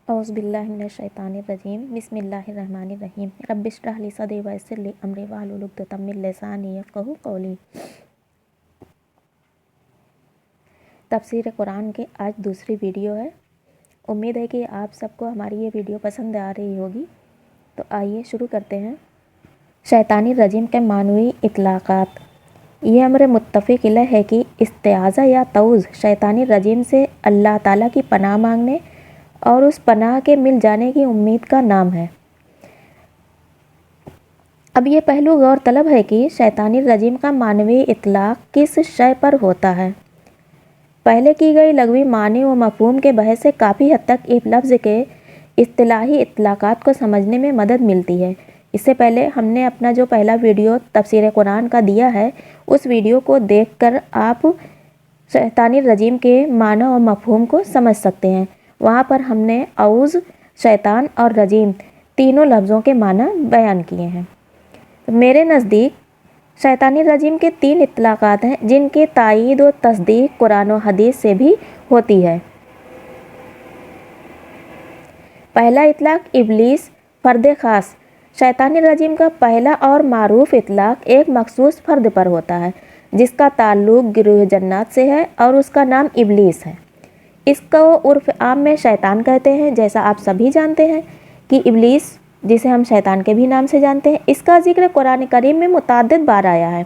औज़ बिल्लाहि मिनश्शैतानिर्रजीम बिस्मिल्लाहिर्रहमानिर्रहीम रब्बि इश्रह ली सदरी वयस्सिर ली अमरी वहलुल उक़दतम मिन लिसानी यफ़क़हू क़ौली। तफ़सीर कुरान की आज दूसरी वीडियो है। उम्मीद है कि आप सबको हमारी ये वीडियो पसंद आ रही होगी। तो आइए शुरू करते हैं। शैतानिर्रजीम के मानवी इतलाक़ात। ये अमर मुत्तफ़िक़ अलैह है कि इस्तिआज़ा या तऊज़ शैतानिर्रजीम से अल्लाह ताला की पनाह मांगने और उस पनाह के मिल जाने की उम्मीद का नाम है। अब ये पहलू गौर तलब है कि शैतानिर्रजीम का मानवी इतलाक़ किस शय पर होता है। पहले की गई लग़वी मानी व मफ़हूम के बहस से काफ़ी हद तक इस लफ्ज़ के इस्तिलाही इतलाक़ात को समझने में मदद मिलती है। इससे पहले हमने अपना जो पहला वीडियो तफ़सीर कुरान का दिया है, उस वीडियो को देखकर आप शैतानिर्रजीम के माना और मफ़हूम को समझ सकते हैं। वहाँ पर हमने औज़, शैतान और रजीम तीनों लफ्ज़ों के माना बयान किए हैं। तो मेरे नज़दीक शैतानिर्रजीम के 3 इतलाक़ात हैं जिनकी तायीद और तस्दीक कुरान और हदीस से भी होती है। पहला इतलाक़ इब्लीस फ़र्द ख़ास। शैतानिर्रजीम का पहला और मारूफ़ इतलाक़ एक मख़सूस फ़र्द पर होता है जिसका ताल्लुक़ गिरोह जन्नात से है और उसका नाम इब्लीस है। इसको उर्फ़ आम में शैतान कहते हैं। जैसा आप सभी जानते हैं कि इब्लीस, जिसे हम शैतान के भी नाम से जानते हैं, इसका ज़िक्र कुरान करीम में मुतअद्दिद बार आया है।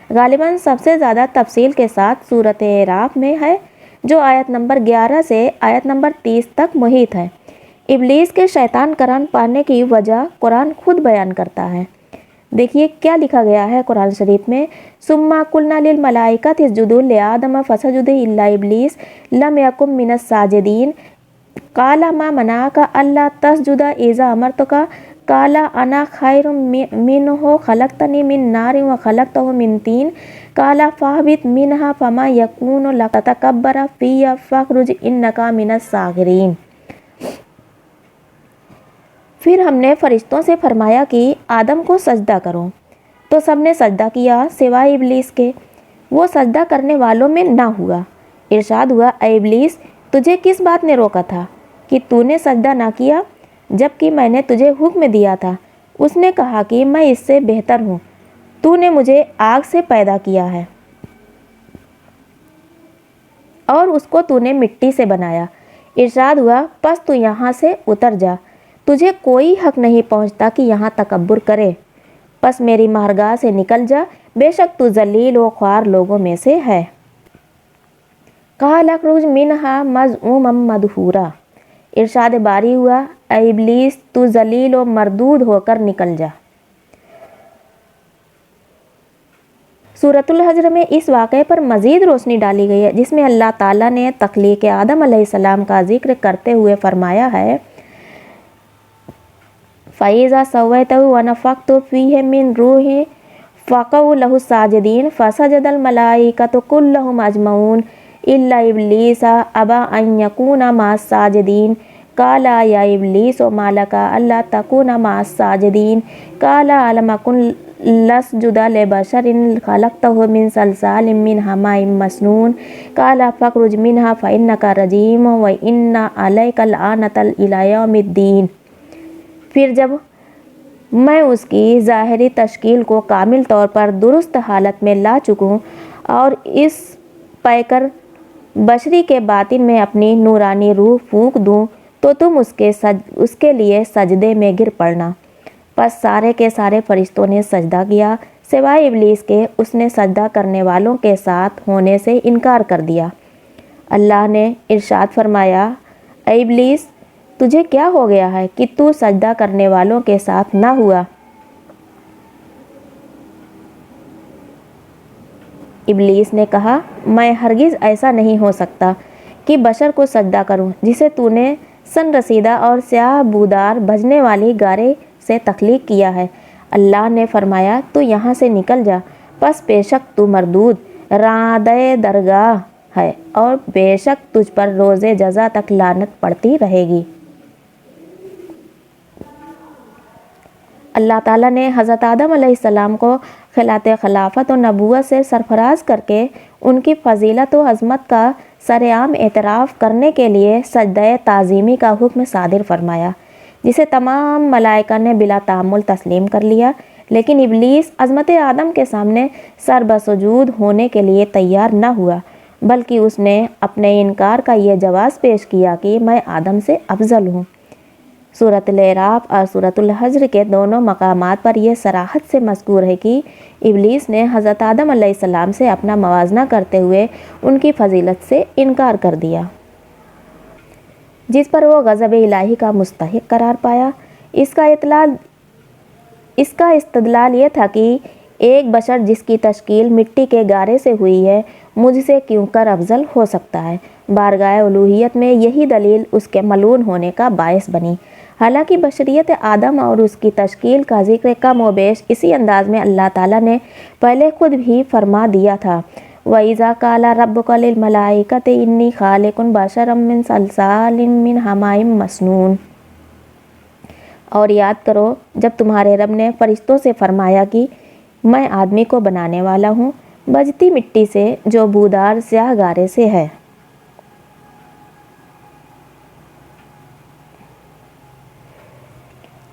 गालिबन सबसे ज़्यादा तफसील के साथ सूरत एराफ में है, जो आयत नंबर 11 से आयत नंबर 30 तक मुहित है। इब्लीस के शैतान करार पाने की वजह कुरान खुद बयान करता है। देखिए क्या लिखा गया है कुरान शरीफ में। सुम्मा कुल्ना लिल मलाइकति इसजुदू लिआदम फसजुदू इल्ला इब्लीस लम यकुम मिनस साजिदीन काला मा मनाका अल्ला तस्जुदा इज़ा अमरतुका काला अना खैरुम मिन्हु खलक़तनी मिन नारिन व खलक़तहु मिन तीन काला फ़हबित मिन्हा फ़मा यकूनु लका ततकब्बरा फ़ीहा फ़ख़रुज इन्नका मिनस साग़िरीन। फिर हमने फ़रिश्तों से फरमाया कि आदम को सजदा करो, तो सबने सजदा किया सिवाय इब्लीस के। वो सजदा करने वालों में ना हुआ। इरशाद हुआ, ऐ इब्लीस, तुझे किस बात ने रोका था कि तूने सजदा ना किया जबकि मैंने तुझे हुक्म दिया था। उसने कहा कि मैं इससे बेहतर हूँ, तूने मुझे आग से पैदा किया है और उसको तूने मिट्टी से बनाया। इरशाद हुआ, बस तू यहाँ से उतर जा, तुझे कोई हक नहीं पहुँचता कि यहाँ तकब्बुर करे। बस मेरी मारगाह से निकल जा, बेशक तू जलील व ख्वार लोगों में से है। काल अखरुज मिन्हा मज़ऊमम मदहूरा। इरशाद बारी हुआ, ऐ इब्लीस, तू जलील व मरदूद होकर निकल जा। सूरतुल हज्र में इस वाक़े पर मज़ीद रोशनी डाली गई है, जिसमें अल्लाह ताला ने तख्लीक़ आदम अलैहिस्सलाम का ज़िक्र करते हुए फरमाया है, फ़इज़ा सव्वैतहु व नफ़ख़्तु फ़ीहि मिन रूही फ़क़ऊ लहु साजिदीन फ़सजदल मलाइकतु कुल्लुहुम अजमऊन इल्ला इब्लीसा अबा अन यकूना मअस साजिदीन काला या इब्लीस मा लका अल्ला तकूना मअस साजिदीन काला अलम अकुन लस्जुदा लिबशरिन खलक़तहु मिन सलसालिम मिन हमाइम मस्नून काला फ़ख़रुज मिन्हा फ़इन्नका रजीम व इन्ना अलैका लअनतल इला यौमिद्दीन। फिर जब मैं उसकी ज़ाहिरी तश्कील को कामिल तौर पर दुरुस्त हालत में ला चुकूँ और इस पैकर बशरी के बातिन में अपनी नूरानी रूह फूंक दूँ, तो तुम उसके लिए सजदे में गिर पड़ना। बस सारे के सारे फरिश्तों ने सजदा किया सिवाय इब्लीस के। उसने सजदा करने वालों के साथ होने से इनकार कर दिया। अल्लाह ने इरशाद फरमाया, ऐ इब्लीस, तुझे क्या हो गया है कि तू सजदा करने वालों के साथ ना हुआ। इब्लीस ने कहा, मैं हरगिज़ ऐसा नहीं हो सकता कि बशर को सजदा करूं जिसे तूने सनरसीदा और स्याह बूदार भजने वाली गारे से तख्लीक किया है। अल्लाह ने फरमाया, तू यहाँ से निकल जा, बस बेशक तू मरदूद रादे दरगाह है और बेशक तुझ पर रोज़े जज़ा तक लानत पड़ती रहेगी। अल्लाह ताला ने हज़रत आदम अलैहिस्सलाम को खिलाते खिलाफत और नबूवत से सरफराज करके उनकी फजीलत व अज़मत का सरेआम एतराफ़ करने के लिए सजदा ताज़ीमी का हुक्म सादिर फरमाया, जिसे तमाम मलाइका ने बिला तामुल तस्लीम कर लिया। लेकिन इब्लीस अज़मत आदम के सामने सर बसजूद होने के लिए तैयार न हुआ, बल्कि उसने अपने इनकार का ये जवाब पेश किया कि मैं आदम से अफजल हूँ। सूरतुल अराफ और सूरतुल हज्र के दोनों मकामात पर यह सराहत से मज़कूर है कि इब्लीस ने हज़रत आदम अलैहिस्सलाम से अपना मवाजना करते हुए उनकी फजीलत से इनकार कर दिया, जिस पर वो गज़ब इलाही का मुस्तहिक करार पाया। इसका इस्तदलाल ये था कि एक बशर जिसकी तश्कील मिट्टी के गारे से हुई है, मुझसे क्यों कर अफजल हो सकता है। बारगाह उलूहियत में यही दलील उसके मलून होने का बायस बनी। हालांकि बशरियत आदम और उसकी तश्कील का जिक्र कम व बेश इसी अंदाज में अल्लाह ताला ने पहले खुद भी फरमा दिया था, वइज़ा काला रब्बुका लिल मलाइकति इन्नी खालिकुन बशरम मिन सलसालिम मिन हमाइम मसनून। और याद करो जब तुम्हारे रब ने फरिश्तों से फरमाया कि मैं आदमी को बनाने वाला हूँ बजती मिट्टी से जो बूदार स्याह गारे से है।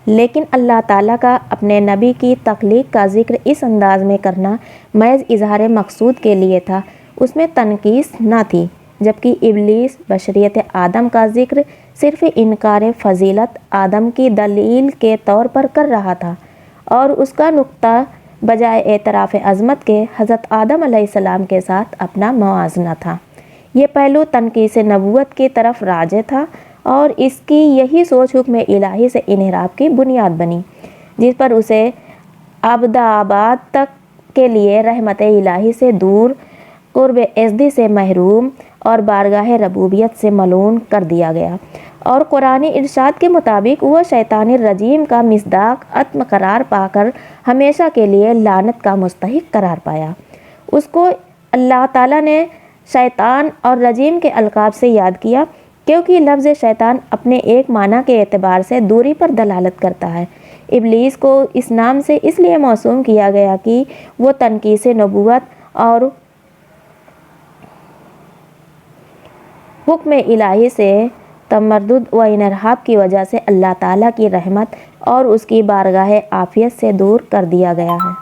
लेकिन अल्लाह ताला का अपने नबी की तख्लीक का जिक्र इस अंदाज में करना महज इजहार मकसूद के लिए था, उसमें तनकीस न थी। जबकि इब्लीस बशरियत आदम का जिक्र सिर्फ इनकार फजीलत आदम की दलील के तौर पर कर रहा था और उसका नुक्ता बजाय एतराफ़ अज़मत के हज़रत आदम अलैहिस्सलाम के साथ अपना मवाजना था। ये पहलू तनकीस नबूवत की तरफ राजे था और इसकी यही सोच हुक्म इलाही से इनहराफ की बुनियाद बनी, जिस पर उसे अबदाबाद तक के लिए रहमत इलाही से दूर, कुर्ब एज़दी से महरूम और बारगाह रबूबियत से मलून कर दिया गया। और कुरानी इरशाद के मुताबिक वह शैतानी रजीम का मिसदाक आत्म करार पाकर हमेशा के लिए लानत का मुस्तहिक करार पाया। उसको अल्लाह ताला ने शैतान और रजीम के अलकाब से याद किया, क्योंकि लफ्ज़ शैतान अपने एक माना के एतबार से दूरी पर दलालत करता है। इब्लीस को इस नाम से इसलिए मौसूम किया गया कि वो तनकीस नबूवत और हुक्म इलाही से तमर्दुद व इनरहाब की वजह से अल्लाह ताला की रहमत और उसकी बारगाह आफियत से दूर कर दिया गया है।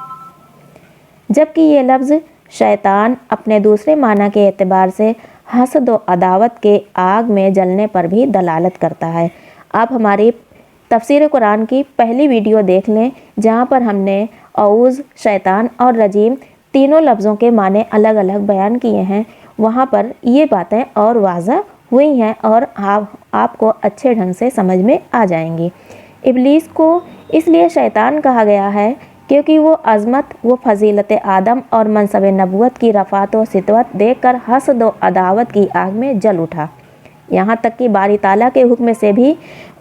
जबकि ये लफ्ज़ शैतान अपने दूसरे माना के एतबार से हसद व अदावत के आग में जलने पर भी दलालत करता है। आप हमारी तफसीर कुरान की पहली वीडियो देख लें, जहाँ पर हमने औज़, शैतान और रजीम तीनों लफ्ज़ों के माने अलग अलग बयान किए हैं। वहाँ पर ये बातें और वाज़ह हुई हैं और आपको अच्छे ढंग से समझ में आ जाएंगी। इब्लीस को इसलिए शैतान कहा गया है क्योंकि वो अज़मत व फजीलत आदम और मनसब नबूवत की रफ़ात व सितवत देखकर हसद व अदावत की आग में जल उठा, यहाँ तक कि बारी ताला के हुक्म से भी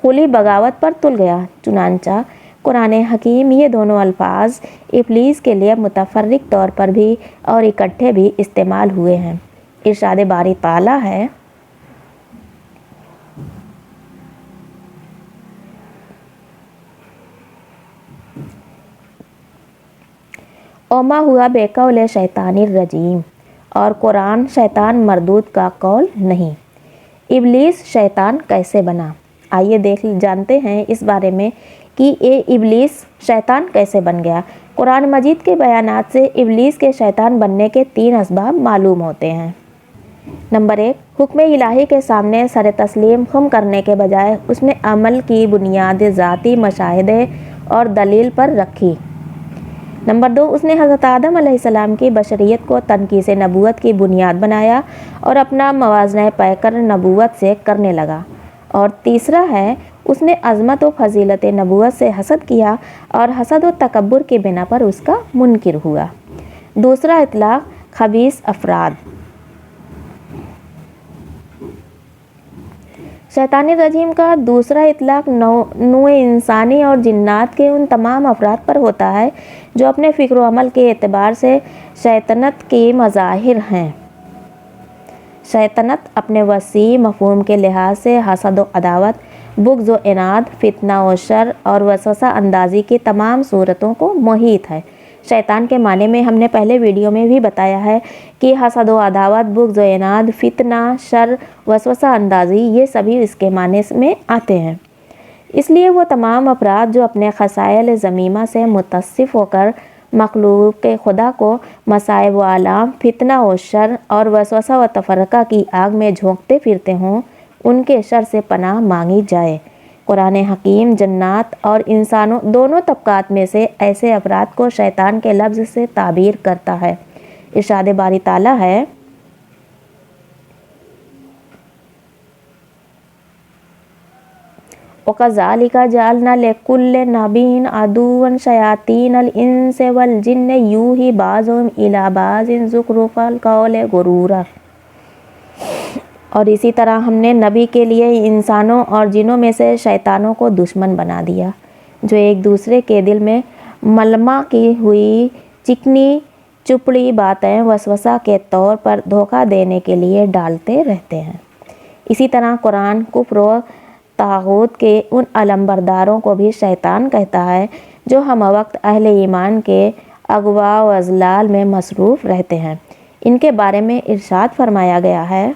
खुली बगावत पर तुल गया। चुनांचा कुरान हकीम ये दोनों अल्फाज इब्लीस के लिए मुतफर्रिक तौर पर भी और इकट्ठे भी इस्तेमाल हुए हैं। इरशाद बारी ताला है, ओमा हुआ बेकौल शैतानी रजीम, और कुरान शैतान मरदूद का कौल नहीं। इब्लीस शैतान कैसे बना? आइए जानते हैं इस बारे में कि ये इब्लीस शैतान कैसे बन गया। कुरान मजीद के बयानात से इब्लीस के शैतान बनने के 3 असबाब मालूम होते हैं। नंबर 1, हुक्म इलाही के सामने सर तस्लीम खम करने के बजाय उसने अमल की बुनियाद ज़ाती मशाहिदे और दलील पर रखी। नंबर 2, उसने हज़रत आदम अलैहिस्सलाम की बशरियत को तनकीस नबूवत की बुनियाद बनाया और अपना मवाज़ना पैकर नबूवत से करने लगा। और तीसरा है, उसने अज़मत व फजीलत नबूवत से हसद किया और हसद व तकब्बुर की बिना पर उसका मुनकिर हुआ। दूसरा इतलाक़ खबीस अफराद। शैतानी रजीम का दूसरा इतलाक़ नौ इंसानी और जिन्नात के उन तमाम अफराद पर होता है जो अपने फ़िक्र व अमल के एतबार से शैतानत के मज़ाहिर हैं। शैतानत अपने वसी मफ़हूम के लिहाज से हसद व अदावत, बुग़्ज़ व इनाद, फितना व शर और वसवसा अंदाज़ी की तमाम सूरतों को मुहीत है। शैतान के माने में हमने पहले वीडियो में भी बताया है कि हसद व अदावत, बुग़्ज़ व इनाद, फितना, शर, वसवसा अंदाज़ी, ये सभी इसके माने में आते हैं। इसलिए वो तमाम अफराद जो अपने खसाइल ज़मीमा से मुतस्सिफ़ होकर मखलूक के खुदा को मसाइब व आलाम, फितना व शर और वसवसा व तफरका की आग में झोंकते फिरते हों, उनके शर से पनाह मांगी जाए। कुरान हकीम जन्नात और इंसानों दोनों तबकात में से ऐसे अफराद को शैतान के लफ्ज़ से ताबीर करता है। इरशाद बारी ताला है, वकज़ालिका जअलना लिकुल्लि नबिय्यिन अदुव्वन शयातीनल इंसि वल जिन्नि यूही बाज़ुहुम इला बाज़िन ज़ुख़रुफ़ल क़ौलि गुरूरा। और इसी तरह हमने नबी के लिए इंसानों और जिनों में से शैतानों को दुश्मन बना दिया, जो एक दूसरे के दिल में मलमा की हुई चिकनी चुपड़ी बातें वसवसा के तौर पर धोखा देने के लिए डालते रहते हैं। इसी तरह कुरान कुफ्र व तागूत के उन अलमबरदारों को भी शैतान कहता है जो हम वक्त अहले ईमान के अगवा व अज़लाल में मसरूफ़ रहते हैं। इनके बारे में इरशाद फरमाया गया है,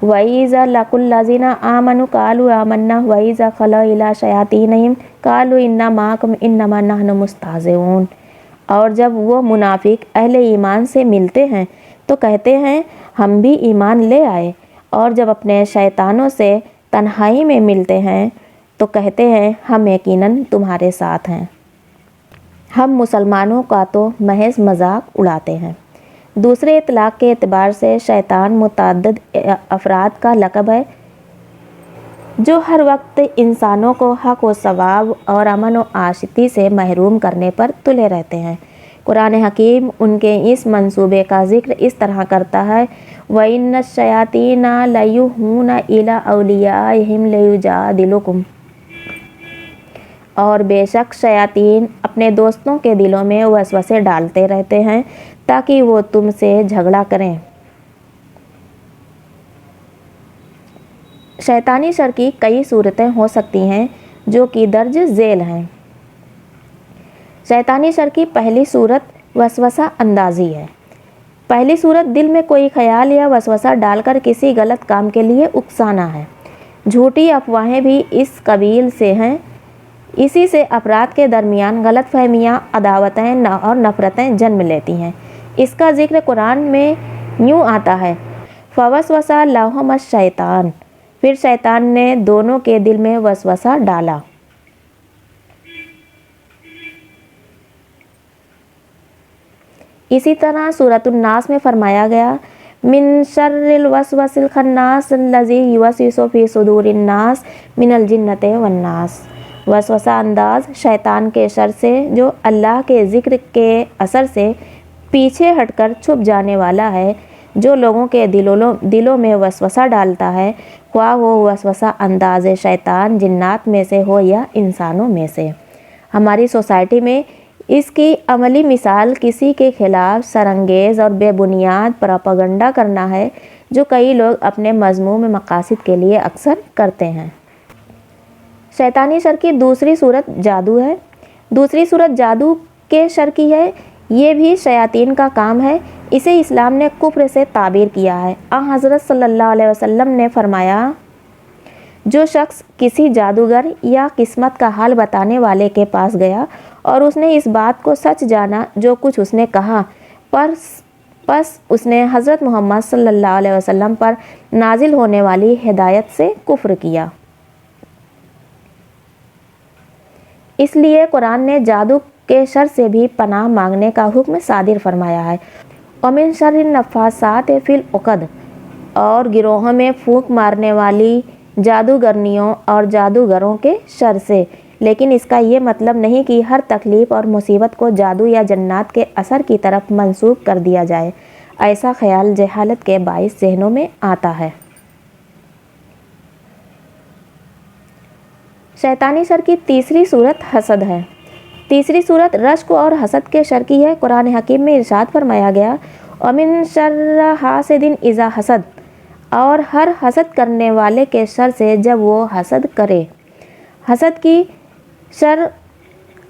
वइज़ा लकुल्लज़ीना आमनु कालू आमन्ना वइज़ा खला इला शयातीनिहिम कालू इन्ना माकुम इन्नमा नहनु मुस्ताज़िऊन। और जब वो मुनाफिक अहले ईमान से मिलते हैं तो कहते हैं हम भी ईमान ले आए, और जब अपने शैतानों से तन्हाई में मिलते हैं तो कहते हैं हम यकीनन तुम्हारे साथ हैं। हम मुसलमानों का तो महज मजाक उड़ाते हैं। दूसरे इतलाक़ के एतबार से शैतान मुतअद्दिद अफराद का लक़ब है जो हर वक्त इंसानों को हक़ व सवाब और अमन व आशिकी से महरूम करने पर तुले रहते हैं। कुरान हकीम उनके इस मंसूबे का ज़िक्र इस तरह करता है, वइन्न शयातीना लयूहूना इला औलियाइहिम लियुजादिलुकुम। और बेशक शयातीन अपने दोस्तों के दिलों में वसवसे डालते रहते हैं ताकि वो तुमसे झगड़ा करें। शैतानी शर की कई सूरतें हो सकती हैं जो कि दर्ज झेल हैं। शैतानी शर की पहली सूरत वसवसा अंदाज़ी है। पहली सूरत दिल में कोई ख्याल या वसवसा डालकर किसी गलत काम के लिए उकसाना है। झूठी अफवाहें भी इस कबील से हैं। इसी से अफराद के दरमियान गलत फहमियाँ, अदावतें और नफ़रतें जन्म लेती हैं। इसका जिक्र कुरान में यूँ आता है, फवसवसा लहुमुश शैतान, फिर शैतान ने दोनों के दिल में वसवसा डाला। इसी तरह सूरतुन नास में फरमाया गया, मिन शर्रिल वसवसिल खन्नास लज़ी युवस्विसु फी सुदूरिन नास मिनल जिन्नति वन नास। वसवसा अंदाज शैतान के शर से जो अल्लाह के ज़िक्र के असर से पीछे हटकर छुप जाने वाला है, जो लोगों के दिलों में वसवसा डालता है, ख्वाह वो वसवसा अंदाज शैतान जिन्नात में से हो या इंसानों में से। हमारी सोसाइटी में इसकी अमली मिसाल किसी के खिलाफ सरंगेज़ और बेबुनियाद प्रोपेगेंडा करना है, जो कई लोग अपने मज़मूम मकासद के लिए अक्सर करते हैं। शैतानी शर की दूसरी सूरत जादू है। दूसरी सूरत जादू के शर की है। ये भी शयातीन का काम है। इसे इस्लाम ने कुफ्र से ताबीर किया है। हज़रत सल्लल्लाहु अलैहि वसल्लम ने फरमाया, जो शख्स किसी जादूगर या किस्मत का हाल बताने वाले के पास गया और उसने इस बात को सच जाना जो कुछ उसने कहा, बस उसने हज़रत मोहम्मद सल्लल्लाहु अलैहि वसल्लम पर नाजिल होने वाली हिदायत से कुफ्र किया। इसलिए कुरान ने जादू के शर से भी पनाह मांगने का हुक्म सादिर फरमाया है। वमिन शर्रिन नफ़्फ़ासाति फिल उक़द, और गिरोहों में फूंक मारने वाली जादूगरनियों और जादूगरों के शर से। लेकिन इसका ये मतलब नहीं कि हर तकलीफ़ और मुसीबत को जादू या जन्नात के असर की तरफ मंसूब कर दिया जाए। ऐसा ख्याल जहालत के बाइस ज़हनों में आता है। शैतानी शर की तीसरी सूरत हसद है। तीसरी सूरत रश्क और हसद के शर की है। कुरान हकीम में इरशाद फरमाया गया, वमिन शर्रि हासिदिन इज़ा हसद, और हर हसद करने वाले के शर से जब वो हसद करे। हसद की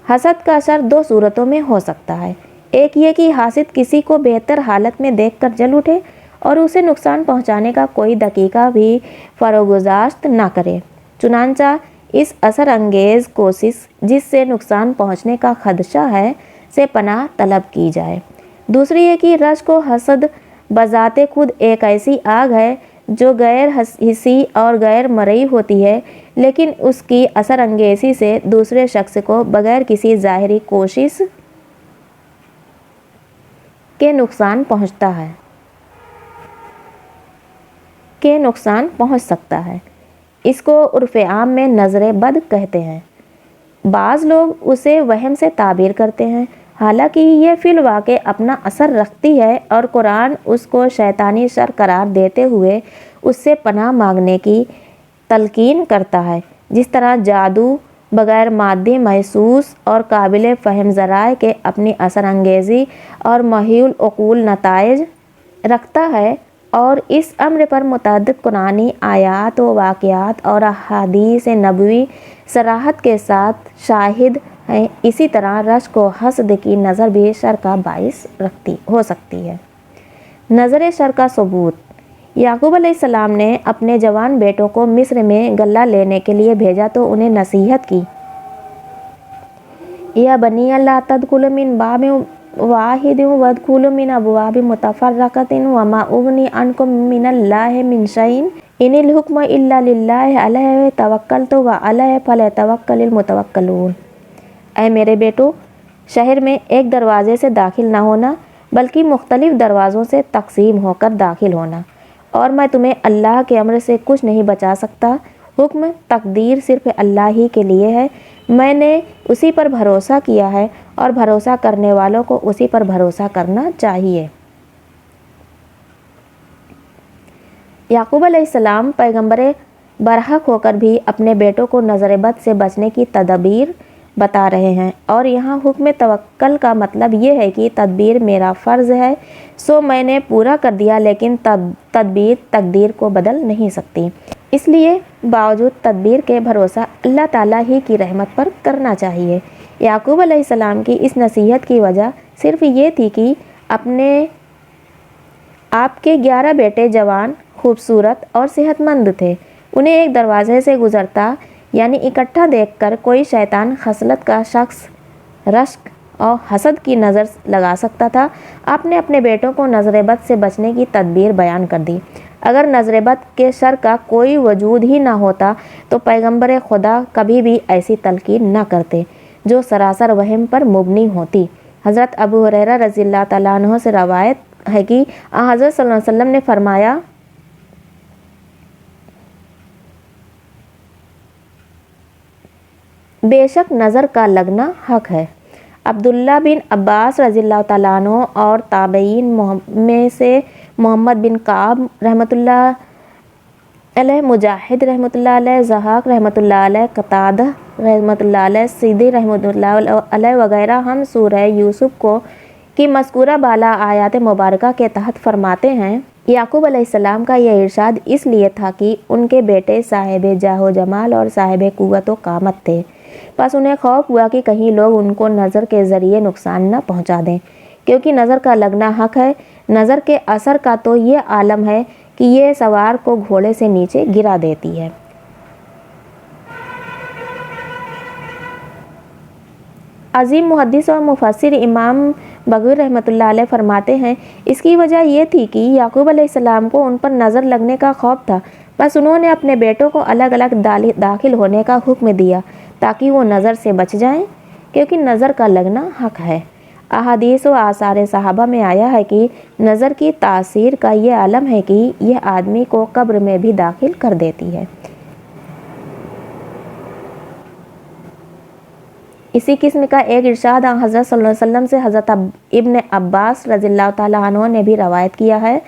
حسد का असर 2 सूरतों में हो सकता है। एक ये कि हासिद किसी को बेहतर हालत में देखकर जल उठे और उसे नुकसान पहुंचाने का कोई दकीका भी फरोगुजाश्त ना करे। चुनांचा इस असर अंगेज़ कोशिश जिससे नुकसान पहुंचने का खदशा है से पनाह तलब की जाए। दूसरी ये कि रश्क व हसद बजाते खुद एक ऐसी आग है जो गैर हिस्सी और गैर मरई होती है, लेकिन उसकी असर अंगेज़ी से दूसरे शख्स को बगैर किसी ज़ाहिरी कोशिश के नुकसान पहुंच सकता है। इसको उर्फ़े आम में नज़र बद कहते हैं। बाज़ लोग उसे वहम से ताबीर करते हैं, हालांकि ये फिल वाक़े अपना असर रखती है और कुरान उसको शैतानी शर करार देते हुए उससे पनाह मांगने की तलकीन करता है। जिस तरह जादू बग़ैर मादी महसूस और काबिल फ़हम ज़राए के अपनी असर अंगेज़ी और महीउल उक़ूल नताइज रखता है, और इस अम्र पर मुतअद्दिद कुरानी आयात व वाक़ियात और अहादीस नबवी सराहत के साथ शाहिद हैं। इसी तरह रश्क व हसद की नज़र भी शर का बाइस हो सकती है। नज़र शर का सबूत। याकूब अलैहिस्सलाम ने अपने जवान बेटों को मिस्र में गल्ला लेने के लिए भेजा तो उन्हें नसीहत की, या बनी अल्लाह तदखुलू मिन बाबिन वाहिदिन वदखुलू मिन अबवाबिन मुतफर्रक़तिन वमा उगनी अन्कुम मिनल्लाहि मिन शैइन इनिल हुक्मु इल्ला लिल्लाहि अलैहि तवक्कलतु व अलैहि फलयतवक्कलिल मुतवक्किलून। ऐ मेरे बेटो, शहर में एक दरवाज़े से दाखिल न होना बल्कि मुख्तलिफ दरवाज़ों से तकसीम होकर दाखिल होना, और मैं तुम्हें अल्लाह के अम्र से कुछ नहीं बचा सकता। हुक्म तकदीर सिर्फ अल्लाह ही के लिए है। मैंने उसी पर भरोसा किया है और भरोसा करने वालों को उसी पर भरोसा करना चाहिए। याकूब अलैहिस्सलाम पैगंबर बरहक होकर भी अपने बेटों को नज़र बद से बचने की तदबीर बता रहे हैं, और यहाँ हुक्म तवक्कल का मतलब ये है कि तदबीर मेरा फ़र्ज़ है सो मैंने पूरा कर दिया, लेकिन तदबीर तकदीर को बदल नहीं सकती। इसलिए बावजूद तदबीर के भरोसा अल्लाह ताला ही की रहमत पर करना चाहिए। याकूब अलैहिस्सलाम की इस नसीहत की वजह सिर्फ ये थी कि आपके 11 बेटे जवान, खूबसूरत और सेहतमंद थे। उन्हें एक दरवाजे से गुज़रता यानी इकट्ठा देखकर कोई शैतान खसलत का शख्स रश्क और हसद की नज़र लगा सकता था। आपने अपने बेटों को नज़र बद से बचने की तदबीर बयान कर दी। अगर नज़र बद के शर का कोई वजूद ही ना होता तो पैगंबर खुदा कभी भी ऐसी तलकीन न करते जो सरासर वहम पर मुबनी होती। हज़रत अबू हुरैरा रज़ियल्लाहु तआला अन्हु से रवायत है कि हज़रत सल्लल्लाहु अलैहि वसल्लम ने फरमाया, बेशक नज़र का लगना हक है। अब्दुल्ला बिन अब्बास रज़ियल्लाहु तआला अन्हु और ताबईन में से मोहम्मद बिन काब रहमतुल्लाह अलैह, मुजाहिद रहमतुल्लाह अलैह, ज़हाक रहमतुल्लाह अलैह, कतादा रहमतुल्लाह अलैह, सीदी रहमतुल्लाह अलैह वगैरह हम सूरह यूसुफ को की मज़कूरा बाला आयात मुबारका के तहत फरमाते हैं, याकूब अलैहिस्सलाम का यह इरशाद इसलिए था कि उनके बेटे साहिब जाहो जमाल और साहिब कुव्वत व कामत थे, बस उन्हें खौफ हुआ कि कहीं लोग उनको नज़र के ज़रिए नुकसान न पहुंचा दें, क्योंकि नज़र का लगना हक है। नज़र के असर का तो ये आलम है कि ये सवार को घोड़े से नीचे गिरा देती है। अजीम मुहद्दिस और मुफस्सिर इमाम बग़वी रहमतुल्लाह अलैह फरमाते हैं, इसकी वजह यह थी कि याकूब अलैहिस्सलाम को उन पर नज़र लगने का खौफ था, बस उन्होंने अपने बेटों को अलग अलग दाखिल होने का हुक्म दिया ताकि वो नज़र से बच जाएं, क्योंकि नज़र का लगना हक है। अहादीस व आसार सहाबा में आया है कि नज़र की तासीर का ये आलम है कि यह आदमी को कब्र में भी दाखिल कर देती है। इसी किस्म का एक इरशाद हज़रत सल्लल्लाहु अलैहि वसल्लम से हज़रत इब्न अब्बास रज़ियल्लाहु ताला अन्हु ने भी रवायत किया है,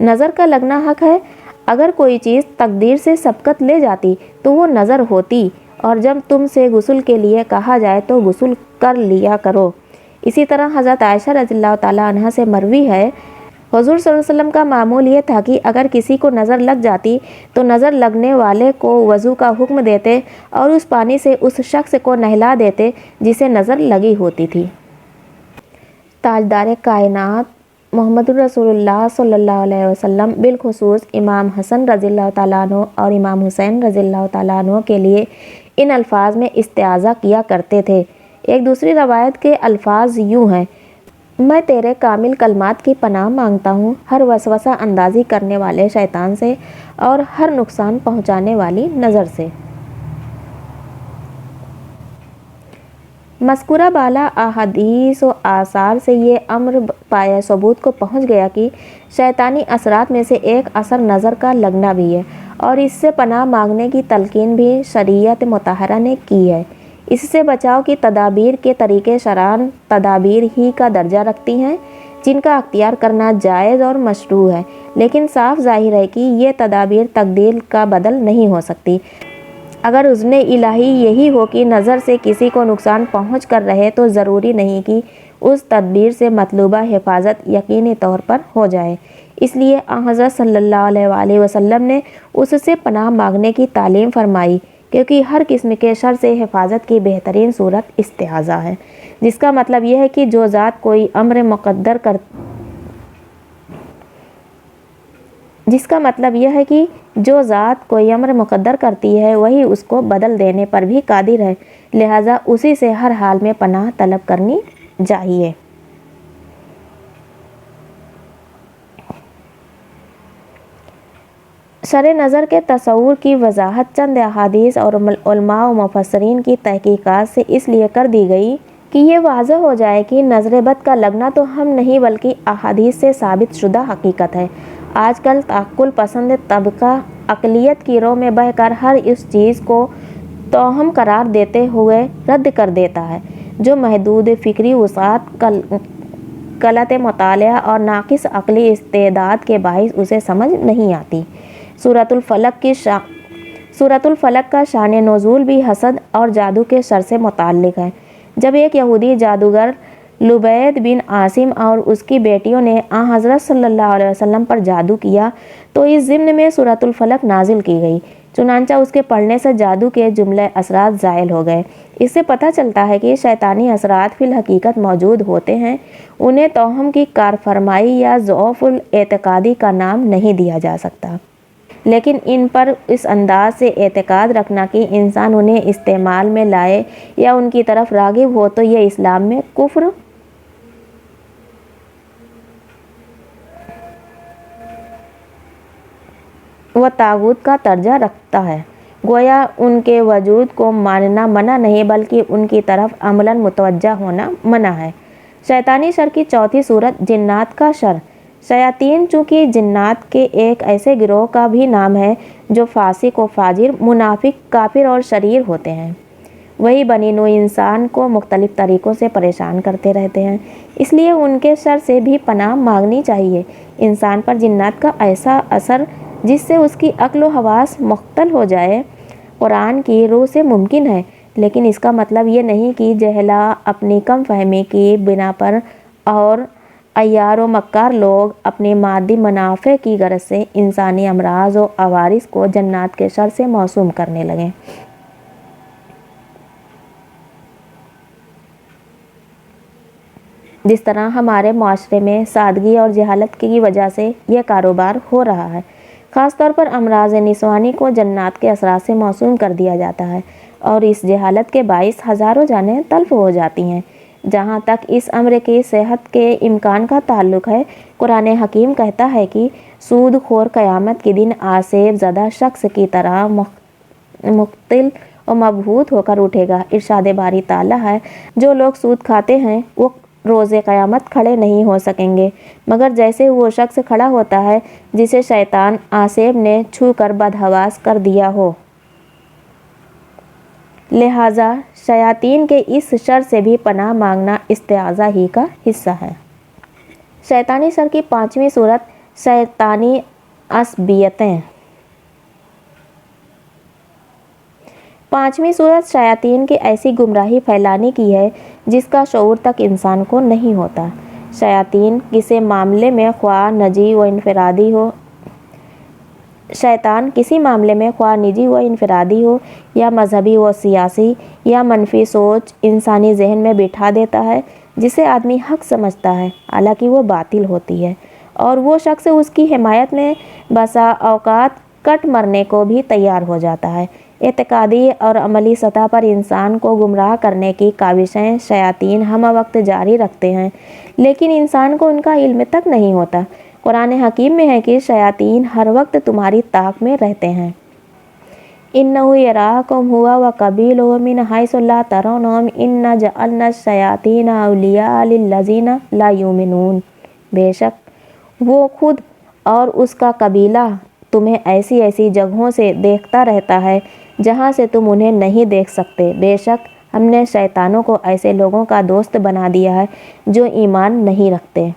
नज़र का लगना हक है। अगर कोई चीज़ तकदीर से सबकत ले जाती तो वो नज़र होती, और जब तुमसे गुस्ल के लिए कहा जाए तो गुस्ल कर लिया करो। इसी तरह हज़रत आयशा रज़ियल्लाहु ताला अन्हा से मरवी है, हुजूर सल्लल्लाहु अलैहि वसल्लम का मामूल ये था कि अगर किसी को नज़र लग जाती तो नज़र लगने वाले को वज़ू का हुक्म देते और उस पानी से उस शख्स को नहला देते जिसे नज़र लगी होती थी। ताजदार कायनात मुहम्मदुर रसूलुल्लाह सल्लल्लाहु अलैहि वसल्लम बिलखुसूस इमाम हसन रज़ियल्लाहु ताला अन्हु और इमाम हुसैन रज़ियल्लाहु ताला अन्हु के लिए इन अल्फाज में इस्तिआज़ा किया करते थे। एक दूसरी रवायत के अल्फाज यूँ हैं, मैं तेरे कामिल कलमात की पनाह मांगता हूँ हर वसवसा अंदाज़ी करने वाले शैतान से और हर नुकसान पहुँचाने वाली नज़र से। मज़कूरा बाला अहादीस व आसार से ये अम्र पाया सबूत को पहुँच गया कि शैतानी असरात में से एक असर नज़र का लगना भी है और इससे पनाह मांगने की तलकीन भी शरीयत मुतहरा ने की है। इससे बचाव की तदाबीर के तरीके शरान तदाबीर ही का दर्जा रखती हैं जिनका अख्तियार करना जायज़ और मशरू है, लेकिन साफ जाहिर है कि ये तदाबीर तकदीर का बदल नहीं हो सकती। अगर उज़्ने इलाही यही हो कि नज़र से किसी को नुकसान पहुँच कर रहे तो ज़रूरी नहीं कि उस तदबीर से मतलूबा हिफाजत यकीनी तौर पर हो जाए। इसलिए हज़रत सल्लल्लाहु अलैहि वसल्लम ने उससे पनाह मांगने की तालीम फरमाई, क्योंकि हर किस्म के शर से हिफाजत की बेहतरीन सूरत इस्तिआज़ा है, जिसका मतलब यह है कि जो ज़ात कोई अम्र मुक़द्दर करती है वही उसको बदल देने पर भी कादिर है, लिहाजा उसी से हर हाल में पनाह तलब करनी चाहिए। शर नज़र के तसव्वुर की वजाहत चंद अहादीस और उलमा व मुफस्सिरीन की तहकीकात से इसलिए कर दी गई कि ये वाज़ह हो जाए कि नज़र बद का लगना तो हम नहीं बल्कि अहादीस से साबित शुदा हकीकत है। आजकल ताक़ुल पसंद तबका अक़लियत की रो में बहकर हर इस चीज़ को तोहम करार देते हुए रद्द कर देता है जो महदूद फ़िक्री वसात गलत मुतालिया और नाक़िस अक़ली इस्तेदाद के बाइस उसे समझ नहीं आती। सूरतुल फलक का शान नुज़ूल भी हसद और जादू के शर से मुताल्लिक़ है। जब एक यहूदी जादूगर लुबैद बिन आसिम और उसकी बेटियों ने हज़रत सल्लल्लाहु अलैहि वसल्लम पर जादू किया तो इस ज़िम्न में सूरतुल फलक नाजिल की गई। चुनांचा उसके पढ़ने से जादू के जुमले असरात ज़ायल हो गए। इससे पता चलता है कि शैतानी असरात फिल हकीकत मौजूद होते हैं, उन्हें तोहम की कारफरमाई या ज़ौफ़ुल एतकादी का नाम नहीं दिया जा सकता, लेकिन इन पर इस अंदाज से एतकाद रखना कि इंसान उन्हें इस्तेमाल में लाए या उनकी तरफ राग़िब हो तो यह इस्लाम में कुफ्र व तागूत का दर्जा रखता है। गोया उनके वजूद को मानना मना नहीं बल्कि उनकी तरफ अमलन मुतवज्जा होना मना है। शैतानी शर की चौथी सूरत जिन्नात का शर। शयातीन चूँकि जिन्नात के एक ऐसे गिरोह का भी नाम है जो फासिक व फाजिर, मुनाफिक, काफिर और शरीर होते हैं। वही बनी नू इंसान को मुख्तलिफ़ तरीक़ों से परेशान करते रहते हैं, इसलिए उनके शर से भी पनाह मांगनी चाहिए। इंसान पर जिन्नात का ऐसा असर जिससे उसकी अक्ल व हवास मुख्तल हो जाए कुरान की रूह से मुमकिन है, लेकिन इसका मतलब ये नहीं कि जहला अपनी कम फहमी की बिना पर और अय्यार व मक्कार लोग अपने मादी मुनाफे की गरज से इंसानी अमराज व अवारिस को जन्नात के शर से मौसूम करने लगें। जिस तरह हमारे माशरे में सादगी और जहालत की वजह से यह कारोबार हो रहा है, ख़ास तौर पर अमराज निस्वानी को जन्नात के असरात से मौसूम कर दिया जाता है और इस जहालत के बाइस हज़ारों जानें तल्फ़ हो जाती हैं। जहाँ तक इस अम्र की सेहत के इम्कान का ताल्लुक़ है, कुरान हकीम कहता है कि सूद खोर क़यामत के दिन आसेब ज़दा शख्स की तरह मुख्तिल और मबहूत होकर उठेगा। इरशाद बारी ताला है, जो लोग सूद खाते हैं वो रोज़े क़यामत खड़े नहीं हो सकेंगे मगर जैसे वो शख्स खड़ा होता है जिसे शैतान आसेब ने छू कर बदहवास कर दिया हो। लिहाजा शयातीन के इस शर से भी पनाह मांगना इस्तिआज़ा ही का हिस्सा है। शैतानी शर की पाँचवीं सूरत शैतानी असबियतें। पाँचवीं सूरत शयातीन की ऐसी गुमराही फैलाने की है जिसका शऊर तक इंसान को नहीं होता। शैतान किसी मामले में ख्वाह निजी व इनफरादी हो या मजहबी व सियासी या मनफी सोच इंसानी जहन में बिठा देता है, जिसे आदमी हक समझता है हालांकि वो बातिल होती है, और वो शख्स उसकी हिमायत में बसा औकात कट मरने को भी तैयार हो जाता है। एतकादी और अमली सतह पर इंसान को गुमराह करने की काविशें शयातीन हम वक्त जारी रखते हैं, लेकिन इंसान को उनका इल्म तक नहीं होता। कुरान हकीम में है कि शयातीन हर वक्त तुम्हारी ताक में रहते हैं। इन्नहु यराकुम हुवा व कबीलुहु मिन हैसु ला तरौनहुम इन्ना जअलना शयातीना औलिया लिल्लज़ीना ला युमिनून। बेशक वो खुद और उसका कबीला तुम्हें ऐसी ऐसी जगहों से देखता रहता है जहाँ से तुम उन्हें नहीं देख सकते। बेशक हमने शैतानों को ऐसे लोगों का दोस्त बना दिया है जो ईमान नहीं रखते।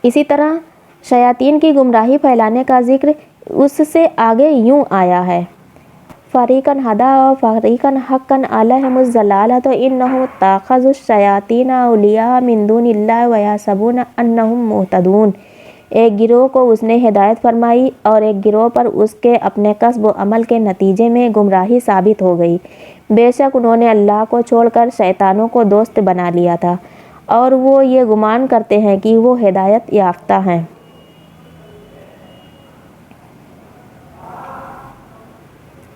इसी तरह शयातीन की गुमराही फैलाने का जिक्र उससे आगे यूँ आया है, फ़रीक़न हदा और फ़रीक़न हक़्क़न अलैहिमुज़ ज़लालत इन्नहुम तख़ज़ुश शयातीना औलिया मिन दूनिल्लाहि व यहसबूना अन्नहुम मुहतदून। एक गिरोह को उसने हिदायत फरमाई और एक गिरोह पर उसके अपने कस्ब व अमल के नतीजे में गुमराही साबित हो गई। बेशक उन्होंने अल्लाह को छोड़कर शैतानों को दोस्त बना लिया था और वो ये गुमान करते हैं कि वो हिदायत याफ्ता हैं।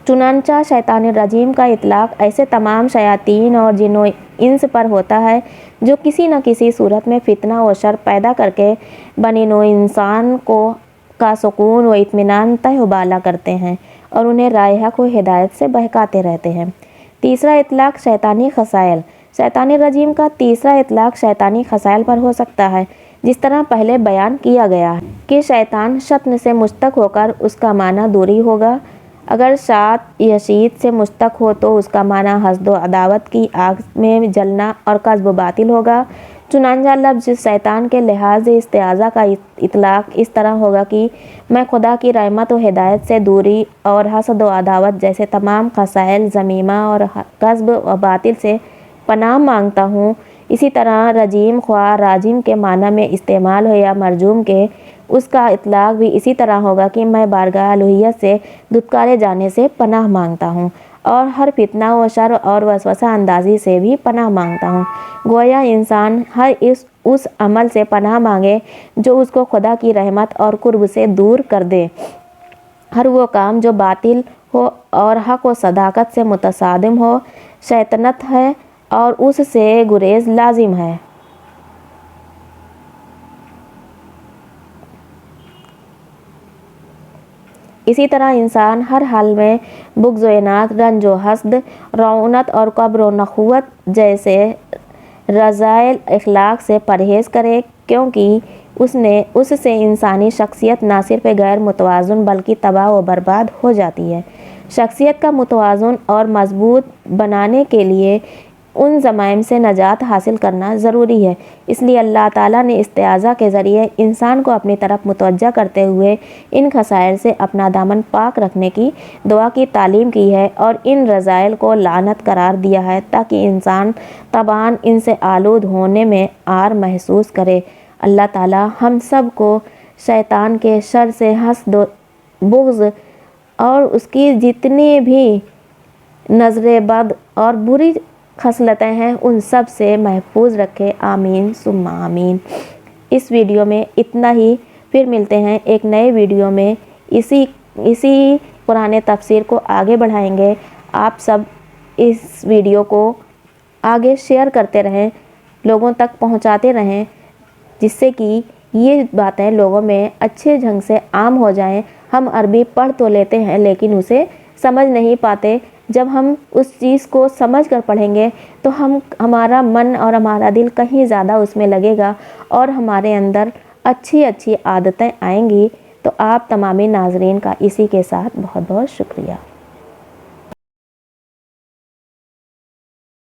चुनांचा शैतान रजीम का इतलाक़ ऐसे तमाम शयातीन और जिन्नो इंस पर होता है जो किसी न किसी सूरत में फितना व शर पैदा करके बनी नो इंसान का सुकून व इत्मीनान तहबाला करते हैं और उन्हें राह हक़ व हिदायत से बहकाते रहते हैं। तीसरा इतलाक़ शैतानी खसाइल। शैतानी रजीम का तीसरा इतलाक़ शैतानी खसाइल पर हो सकता है। जिस तरह पहले बयान किया गया है कि शैतान शत्न से मुश्तक होकर उसका माना दूरी होगा। अगर शात यशीत से मुश्तक हो तो उसका माना हस्द व अदावत की आग में जलना और कस्ब बातिल होगा। चुनांचा लफ्ज़ शैतान के लिहाज से इस्तेआज़ा का इतलाक़ इस तरह होगा कि मैं खुदा की रहमत व हिदायत से दूरी और हसद व अदावत जैसे तमाम खसाइल ज़मीमा और कस्ब व बातिल से पनाह मांगता हूँ। इसी तरह रजीम ख्वाह राजिम के माना में इस्तेमाल हो या मरजूम के, उसका इतलाक़ भी इसी तरह होगा कि मैं बारगाह अलूहियत से दुत्कारे जाने से पनाह मांगता हूँ और हर फितना व शर और वसवसा अंदाज़ी से भी पनाह मांगता हूँ। गोया इंसान हर उस अमल से पनाह मांगे जो उसको खुदा की रहमत और कुर्ब से दूर कर दे, हर वो काम जो बातिल हो और हक़ व सदाकत से मुतसादिम हो शैतानत है और उससे गुरेज लाजिम है। इसी तरह इंसान हर हाल में बुग़्ज़ व इनात, रंज व हसद, रौनत और कब्र व नखुवत जैसे रज़ाइल अखलाक से परहेज़ करे, क्योंकि उससे इंसानी शख्सियत ना सिर्फ गैर मुतवाज़ुन बल्कि तबाह व बर्बाद हो जाती है। शख्सियत का मुतवाज़ुन और मजबूत बनाने के लिए उन ज़माइम से नजात हासिल करना ज़रूरी है। इसलिए अल्लाह ताला ने इस्तेआज़ा के ज़रिए इंसान को अपनी तरफ मुतवज्जा करते हुए इन खसाइल से अपना दामन पाक रखने की दुआ की तालीम की है और इन रज़ाइल को लानत करार दिया है ताकि इंसान तबान इनसे आलूद होने में आर महसूस करे। अल्लाह ताला हम सब को शैतान के शर से हसद, बुग़्ज़ और उसकी जितनी भी नज़रे बद और बुरी खसलतें हैं उन सब से महफूज रखे। आमीन सुम्मा आमीन। इस वीडियो में इतना ही, फिर मिलते हैं एक नए वीडियो में। इसी पुराने तफसीर को आगे बढ़ाएंगे। आप सब इस वीडियो को आगे शेयर करते रहें, लोगों तक पहुंचाते रहें, जिससे कि ये बातें लोगों में अच्छे ढंग से आम हो जाएं। हम अरबी पढ़ तो लेते हैं लेकिन उसे समझ नहीं पाते। जब हम उस चीज़ को समझ कर पढ़ेंगे तो हमारा मन और हमारा दिल कहीं ज़्यादा उसमें लगेगा और हमारे अंदर अच्छी अच्छी आदतें आएंगी। तो आप तमामी नाज़रीन का इसी के साथ बहुत बहुत शुक्रिया।